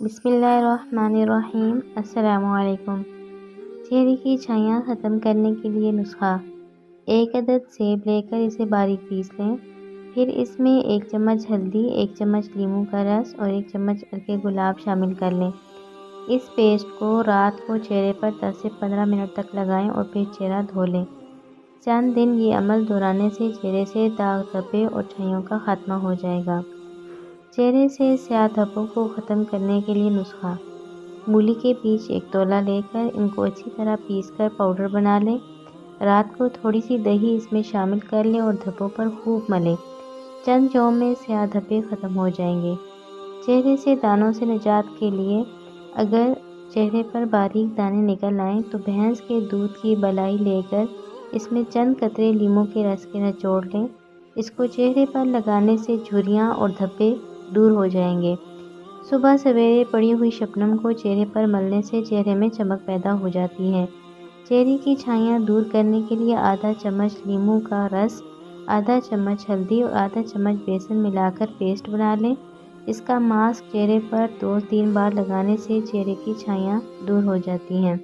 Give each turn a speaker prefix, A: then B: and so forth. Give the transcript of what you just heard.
A: بسم اللہ الرحمن الرحیم۔ السلام علیکم۔ چہرے کی چھائیاں ختم کرنے کے لیے نسخہ: 1 عدد سیب لے کر اسے باریک پیس لیں، پھر اس میں 1 چمچ ہلدی، 1 چمچ لیموں کا رس اور 1 چمچ عرق گلاب شامل کر لیں۔ اس پیسٹ کو رات کو چہرے پر 10 سے 15 منٹ تک لگائیں اور پھر چہرہ دھو لیں۔ چند دن یہ عمل دہرانے سے چہرے سے داغ دھبے اور چھائیوں کا خاتمہ ہو جائے گا۔ چہرے سے سیاہ دھبوں کو ختم کرنے کے لیے نسخہ: مولی کے بیج 1 تولہ لے کر ان کو اچھی طرح پیس کر پاؤڈر بنا لیں۔ رات کو تھوڑی سی دہی اس میں شامل کر لیں اور دھبوں پر خوب ملیں۔ چند جوؤں میں سیاہ دھبے ختم ہو جائیں گے۔ چہرے سے دانوں سے نجات کے لیے اگر چہرے پر باریک دانے نکل آئیں تو بھینس کے دودھ کی بلائی لے کر اس میں چند قطرے لیموں کے رس کے نچوڑ لیں۔ اس کو چہرے پر لگانے سے جھریاں اور دھبے دور ہو جائیں گے۔ صبح سویرے پڑی ہوئی شبنم کو چہرے پر ملنے سے چہرے میں چمک پیدا ہو جاتی ہے۔ چہرے کی چھائیاں دور کرنے کے لیے آدھا چمچ لیموں کا رس، آدھا چمچ ہلدی اور آدھا چمچ بیسن ملا کر پیسٹ بنا لیں۔ اس کا ماسک چہرے پر 2-3 بار لگانے سے چہرے کی چھائیاں دور ہو جاتی ہیں۔